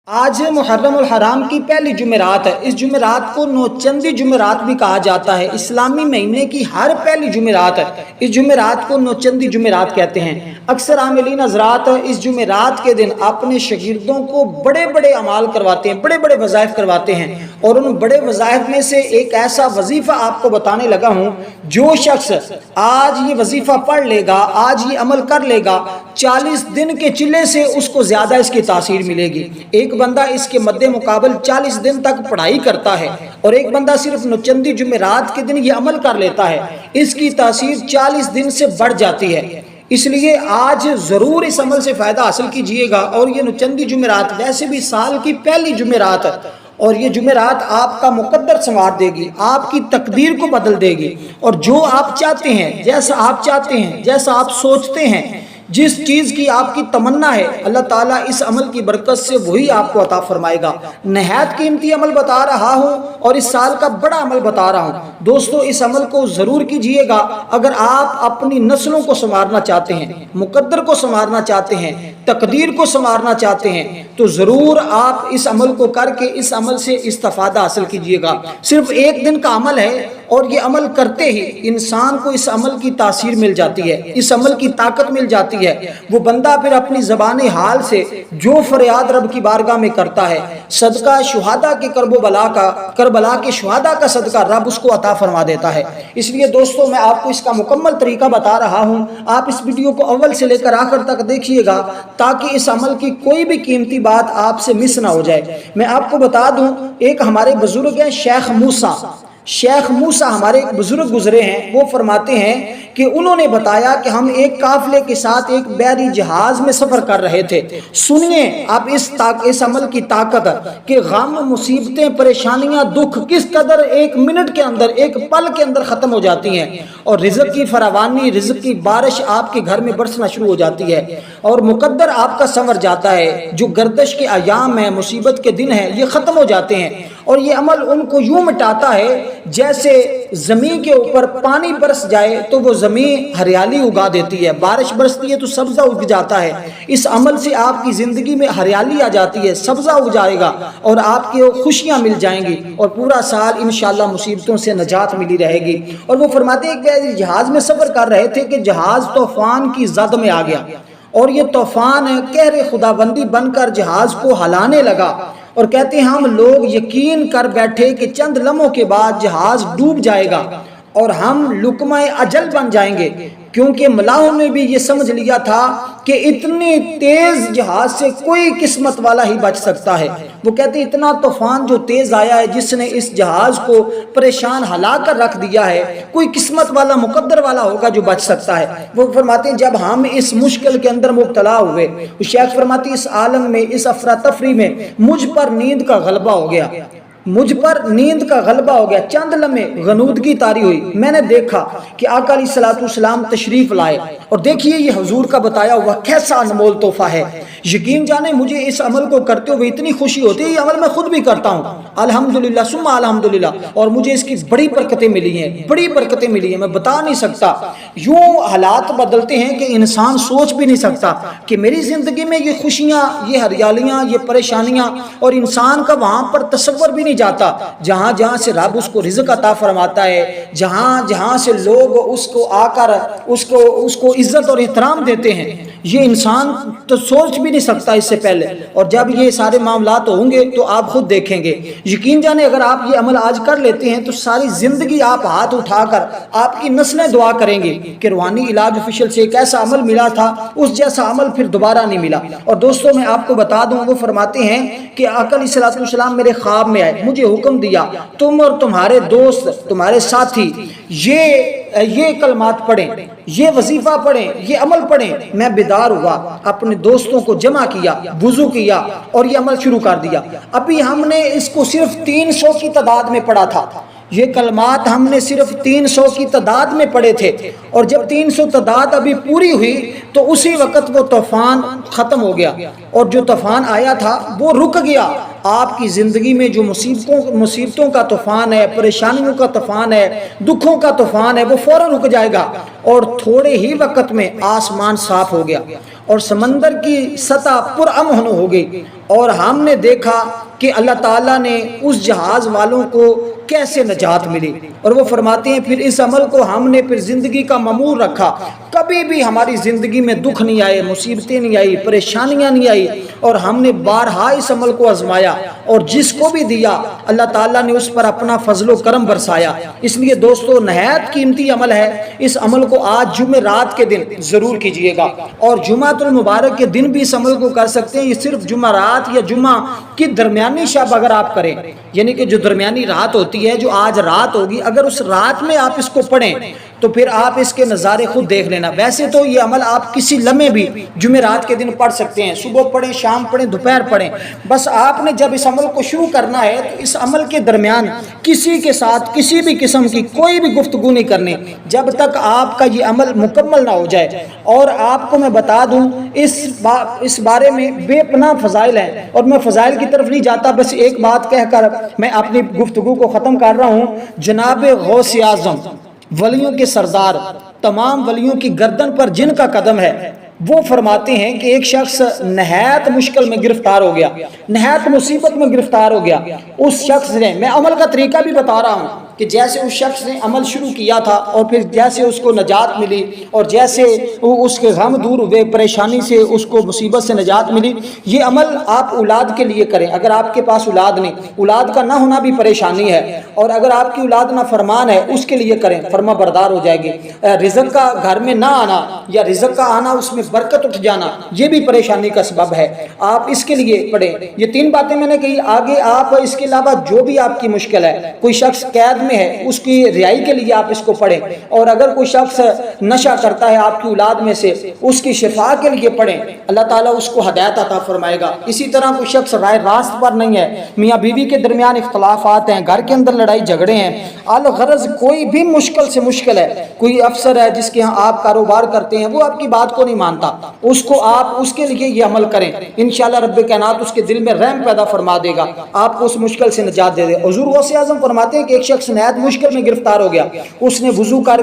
آج محرم الحرام کی پہلی جمعرات ہے۔ اس جمعرات کو نوچندی جمعرات بھی کہا جاتا ہے۔ اسلامی مہینے کی ہر پہلی جمعرات ہے۔ اس جمعرات کو نوچندی جمعرات کہتے ہیں۔ اکثر عاملین حضرات اس جمعرات کے دن اپنے شاگردوں کو بڑے بڑے اعمال کرواتے ہیں، بڑے بڑے وظائف کرواتے ہیں، اور ان بڑے وظائف میں سے ایک ایسا وظیفہ آپ کو بتانے لگا ہوں، جو شخص آج یہ وظیفہ پڑھ لے گا، آج یہ عمل کر لے گا، 40 دن کے چلے سے اس کو زیادہ اس کی تاثیر ملے گی۔ ایک بندہ اس کے مد مقابل 40 دن تک پڑھائی کرتا ہے، اور ایک بندہ صرف نوچندی جمعرات کے دن یہ عمل کر لیتا ہے، اس کی تاثیر 40 دن سے بڑھ جاتی ہے۔ اس لیے آج ضرور اس عمل سے فائدہ حاصل کیجئے گا۔ اور یہ نوچندی جمعرات ویسے بھی سال کی پہلی جمعرات ہے، اور یہ جمعرات آپ کا مقدر سنوار دے گی، آپ کی تقدیر کو بدل دے گی، اور جو آپ چاہتے ہیں، جیسا آپ چاہتے ہیں، جیسا آپ سوچتے ہیں، جس چیز کی آپ کی تمنا ہے، اللہ تعالیٰ اس عمل کی برکت سے وہی آپ کو عطا فرمائے گا۔ نہایت قیمتی عمل بتا رہا ہوں، اور اس سال کا بڑا عمل بتا رہا ہوں۔ دوستو، اس عمل کو ضرور کیجئے گا۔ اگر آپ اپنی نسلوں کو سنوارنا چاہتے ہیں، مقدر کو سنوارنا چاہتے ہیں، تقدیر کو سنوارنا چاہتے ہیں، تو ضرور آپ اس عمل کو کر کے اس عمل سے استفادہ حاصل کیجئے گا۔ صرف ایک دن کا عمل ہے، اور یہ عمل کرتے ہی انسان کو اس عمل کی تاثیر مل جاتی ہے، اس عمل کی طاقت مل جاتی ہے۔ وہ بندہ پھر اپنی زبان حال سے جو فریاد رب کی بارگاہ میں کرتا ہے، صدقہ شہداء کے کربلا کے شہداء کا صدقہ رب اس کو عطا فرما دیتا ہے۔ اس لیے دوستو، میں آپ کو اس کا مکمل طریقہ بتا رہا ہوں۔ آپ اس ویڈیو کو اول سے لے کر آخر تک دیکھیے گا، تاکہ اس عمل کی کوئی بھی قیمتی بات آپ سے مس نہ ہو جائے۔ میں آپ کو بتا دوں، ایک ہمارے بزرگ ہیں شیخ موسیٰ ہمارے ایک بزرگ گزرے ہیں۔ وہ فرماتے ہیں کہ انہوں نے بتایا کہ ہم ایک قافلے کے ساتھ ایک بحری جہاز میں سفر کر رہے تھے۔ سنیے آپ اس عمل کی طاقت، کہ غم، مصیبتیں، پریشانیاں، دکھ کس قدر ایک منٹ کے اندر، ایک پل کے اندر ختم ہو جاتی ہیں، اور رزق کی فراوانی، رزق کی بارش آپ کے گھر میں برسنا شروع ہو جاتی ہے، اور مقدر آپ کا سنور جاتا ہے۔ جو گردش کے ایام ہیں، مصیبت کے دن ہیں، یہ ختم ہو جاتے ہیں۔ اور یہ عمل ان کو یوں مٹاتا ہے جیسے زمین کے اوپر پانی برس جائے تو وہ زمین ہریالی اگا دیتی ہے، بارش برستی ہے تو سبزہ اگ جاتا ہے۔ اس عمل سے آپ کی زندگی میں ہریالی آ جاتی ہے، سبزہ اگ جائے گا، اور آپ کی خوشیاں مل جائیں گی، اور پورا سال انشاءاللہ مصیبتوں سے نجات ملی رہے گی۔ اور وہ فرماتے ہیں کہ جہاز میں سفر کر رہے تھے کہ جہاز طوفان کی زد میں آ گیا، اور یہ طوفان قہر خداوندی بن کر جہاز کو ہلانے لگا، اور کہتے ہیں ہم لوگ یقین کر بیٹھے کہ چند لمحوں کے بعد جہاز ڈوب جائے گا اور ہم لقمہ اجل بن جائیں گے، کیونکہ ملاحوں نے بھی یہ سمجھ لیا تھا کہ اتنی تیز جہاز سے کوئی قسمت والا ہی بچ سکتا ہے۔ وہ کہتے ہیں اتنا طوفان جو تیز آیا ہے، جس نے اس جہاز کو پریشان ہلا کر رکھ دیا ہے، کوئی قسمت والا، مقدر والا ہوگا جو بچ سکتا ہے۔ وہ فرماتے ہیں جب ہم اس مشکل کے اندر مبتلا ہوئے، شیخ فرماتے ہیں اس عالم میں، اس افراتفری میں مجھ پر نیند کا غلبہ ہو گیا، مجھ پر نیند کا غلبہ ہو گیا۔ چند لمحے غنودگی طاری ہوئی، میں نے دیکھا کہ آقا علیہ الصلوۃ والسلام تشریف لائے، اور دیکھیے یہ حضور کا بتایا ہوا کیسا انمول تحفہ ہے۔ یقین جانے مجھے اس عمل کو کرتے ہوئے اتنی خوشی ہوتی ہے، یہ عمل میں خود بھی کرتا ہوں الحمدللہ ثم الحمدللہ، اور مجھے اس کی بڑی برکتیں ملی ہیں، بڑی برکتیں ملی ہیں، میں بتا نہیں سکتا۔ یوں حالات بدلتے ہیں کہ انسان سوچ بھی نہیں سکتا کہ میری زندگی میں یہ خوشیاں، یہ ہریالیاں، یہ پریشانیاں، اور انسان کا وہاں پر تصور بھی نہیں جاتا جہاں جہاں سے رب اس کو رزق عطا فرماتا ہے، جہاں جہاں سے لوگ اس کو آ کر اس کو عزت اور احترام دیتے ہیں، یہ انسان تو سوچ بھی نہیں سکتا اس سے پہلے۔ اور جب یہ سارے معاملات ہوں گے تو آپ خود دیکھیں گے۔ یقین جانے اگر آپ یہ عمل آج کر لیتے ہیں تو ساری زندگی آپ ہاتھ اٹھا کر آپ کی نسلیں دعا کریں گے کہ روحانی علاج آفیشل سے ایک ایسا عمل ملا تھا، اس جیسا عمل پھر دوبارہ نہیں ملا۔ اور دوستوں میں آپ کو بتا دوں، وہ فرماتے ہیں کہ آقا علیہ الصلوۃ والسلام میرے خواب میں آئے، مجھے حکم دیا تم اور تمہارے دوست، تمہارے ساتھی یہ کلمات پڑھیں، یہ وظیفہ پڑھیں، یہ عمل پڑھیں۔ میں بیدار ہوا، اپنے دوستوں کو جمع کیا، وضو کیا، اور یہ عمل شروع کر دیا۔ ابھی ہم نے اس کو صرف 300 کی تعداد میں پڑھا تھا، یہ کلمات ہم نے صرف 300 کی تعداد میں پڑھے تھے، اور جب 300 تعداد ابھی پوری ہوئی تو اسی وقت وہ طوفان ختم ہو گیا، اور جو طوفان آیا تھا وہ رک گیا۔ آپ کی زندگی میں جو مصیبتوں کا طوفان ہے، پریشانیوں کا طوفان ہے، دکھوں کا طوفان ہے، وہ فوراً رک جائے گا، اور تھوڑے ہی وقت میں آسمان صاف ہو گیا، اور سمندر کی سطح پرامن ہو گئی، اور ہم نے دیکھا کہ اللہ تعالیٰ نے اس جہاز والوں کو کیسے نجات ملی، اور وہ فرماتے ہیں پھر اس عمل کو ہم نے پھر زندگی کا معمول رکھا، کبھی بھی ہماری زندگی میں دکھ نہیں آئے، مصیبتیں نہیں آئی، پریشانیاں نہیں آئی، اور ہم نے بارہا اس عمل کو آزمایا، اور جس کو بھی دیا اللہ تعالیٰ نے اس پر اپنا فضل و کرم برسایا۔ اس لیے دوستو نہایت قیمتی عمل ہے، اس عمل کو آج جمعرات کے دن ضرور کیجئے گا، اور جمعۃ المبارک کے دن بھی اس عمل کو کر سکتے ہیں۔ یہ صرف جمعرات یا جمعہ کی درمیانی شب اگر آپ کریں، یعنی کہ جو درمیانی رات ہوتی ہے، جو آج رات ہوگی، اگر اس رات میں آپ اس کو پڑھیں تو پھر آپ اس کے نظارے خود دیکھ لینا۔ ویسے تو یہ عمل آپ کسی لمحے بھی جمعرات کے دن پڑھ سکتے ہیں، صبح پڑھیں، شام پڑھیں، دوپہر پڑھیں، بس آپ نے جب اس عمل کو شروع کرنا ہے تو اس عمل کے درمیان کسی کے ساتھ کسی بھی قسم کی کوئی بھی گفتگو نہیں کرنی جب تک آپ کا یہ عمل مکمل نہ ہو جائے۔ اور آپ کو میں بتا دوں اس بارے میں بے پناہ فضائل ہیں، اور میں فضائل کی طرف نہیں جاتا، بس ایک بات کہہ کر میں اپنی گفتگو کو ختم کر رہا ہوں۔ جناب غوث اعظم، ولیوں کے سردار، تمام ولیوں کی گردن پر جن کا قدم ہے، وہ فرماتے ہیں کہ ایک شخص نہایت مشکل میں گرفتار ہو گیا، نہایت مصیبت میں گرفتار ہو گیا، اس شخص نے، میں عمل کا طریقہ بھی بتا رہا ہوں کہ جیسے اس شخص نے عمل شروع کیا تھا، اور پھر جیسے اس کو نجات ملی، اور جیسے اس کے غم دور ہوئے، پریشانی سے اس کو مصیبت سے نجات ملی۔ یہ عمل آپ اولاد کے لیے کریں۔ اگر آپ کے پاس اولاد نہیں، اولاد کا نہ ہونا بھی پریشانی ہے، اور اگر آپ کی اولاد نہ فرمان ہے، اس کے لیے کریں، فرما بردار ہو جائے گی۔ رزق کا گھر میں نہ آنا یا رزق کا آنا، اس میں برکت اٹھ جانا، یہ بھی پریشانی کا سبب ہے، آپ اس کے لیے پڑھیں۔ یہ 3 باتیں میں نے کہی، آگے آپ اس کے علاوہ جو بھی آپ کی مشکل ہے، کوئی شخص قید میں ہے، اس کی رہائی کے لیے آپ اس کو پڑھیں، اور اگر کوئی شخص نشہ کرتا ہے آپ کی اولاد میں سے، اس کی شفا کے لیے پڑھیں، اللہ تعالیٰ اس کو ہدایت عطا فرمائے گا۔ اسی طرح کوئی شخص رائے راست پر نہیں ہے، میاں بیوی کے درمیان اختلافات ہیں، گھر کے اندر لڑائی جھگڑے ہیں، الغرض کوئی بھی مشکل سے مشکل ہے، کوئی افسر ہے جس کے ہاں آپ کاروبار کرتے ہیں، وہ آپ کی بات کو نہیں مانتا، اس کو آپ اس کے لیے یہ عمل کریں، انشاءاللہ رب کائنات اس کے دل میں رحم پیدا فرما دے گا، آپ کو اس مشکل سے نجات دے دے۔ حضور غوث اعظم فرماتے ہیں کہ ایک شخص نہایت مشکل میں گرفتار ہو گیا، اس نے وضو کر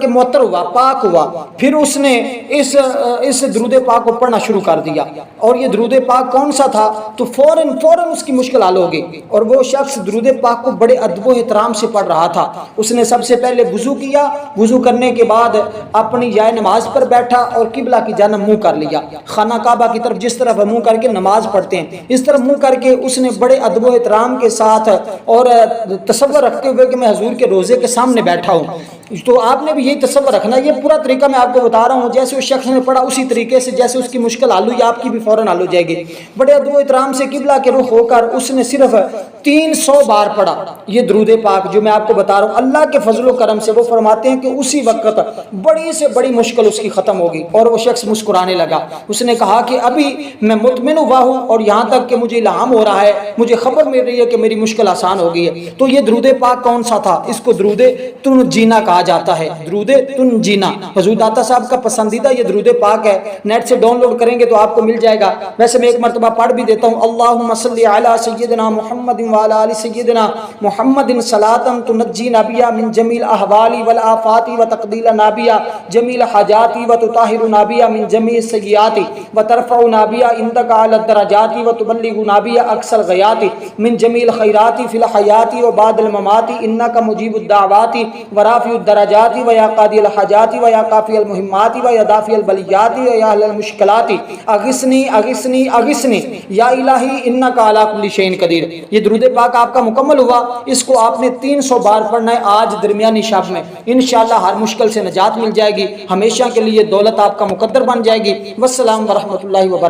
کے معطر ہوا، پاک ہوا، پھر اس نے اس درود پاک کو پڑھنا شروع کر دیا، اور یہ درود پاک کون سا تھا؟ تو فوراً اس کی مشکل حل ہو گئی، اور وہ شخص درود پاک کو بڑے ادب و احترام سے پڑھ رہا تھا۔ اس نے سب سے پہلے وضو کیا، وضو کرنے کے بعد اپنی جائے نماز پر بیٹھا اور قبلہ کی جانب منہ کر لیا، خانہ کعبہ کی طرف جس طرف منہ کر کے نماز پڑھتے ہیں اس طرح منہ کر کے اس نے بڑے ادب و احترام کے ساتھ اور تصور رکھتے ہوئے کہ میں حضور کے روزے کے سامنے بیٹھا ہوں، تو آپ نے بھی یہی تصور رکھنا۔ یہ پورا طریقہ میں آپ کو بتا رہا ہوں، جیسے اس شخص نے پڑھا اسی طریقے سے جیسے اس کی مشکل حل ہوئی، آپ کی بھی فوراً حل ہو جائے گی۔ بڑے ادب و احترام سے قبلہ کے رخ ہو کر اس نے صرف 300 بار پڑھا یہ درود پاک جو میں آپ کو بتا رہا ہوں۔ اللہ کے فضل و کرم سے وہ فرماتے ہیں کہ اسی وقت بڑی سے بڑی مشکل اس کی ختم ہوگی، اور وہ شخص مسکرانے لگا۔ اس نے کہا کہ ابھی میں مطمئن ہوا ہوں، اور یہاں تک کہ مجھے الہام ہو رہا ہے، مجھے خبر مل رہی ہے کہ میری مشکل آسان ہو گئی ہے۔ تو یہ درود پاک کون سا تھا؟ اس کو درود تنجینا کہا جاتا ہے، درود تنجینا حضور داتا صاحب کا پسندیدہ یہ درود پاک ہے، نیٹ سے ڈاؤن لوڈ کریں گے تو آپ کو مل جائے گا۔ ویسے میں ایک مرتبہ پڑھ بھی دیتا ہوں، اللہم صلی علی سیدنا محمد وعلی آل سیدنا محمد صلاۃ تنجینا بہا من جمیع الاحوال والآفات وتقضی بہا جمیع الحاجات وتطہرنا بہا من جمیع السیئات وترفعنا بہا عندک اعلی الدرجات وتبلغنا بہا اقصى الغایات من جمیع الخیرات فی الحیات وبعد الممات انک مجیب الدعوات ورافع الدرجات ویا قاضی الحاجات ویا کافی المہمات ویا دافع البلیات ویا اہل المشکلات اغثنی اغثنی اغثنی یا الہی انک علی کل شیء قدیر۔ یہ درود پاک آپ کا مکمل ہوا، اس کو آپ نے 300 بار پڑھنا ہے آج درمیانی شب میں، انشاءاللہ ہر مشکل سے نجات مل جائے گی، ہمیشہ کے لیے دولت آپ کا مقدر بن جائے گی۔ والسلام ورحمۃ اللہ وبرکاتہ۔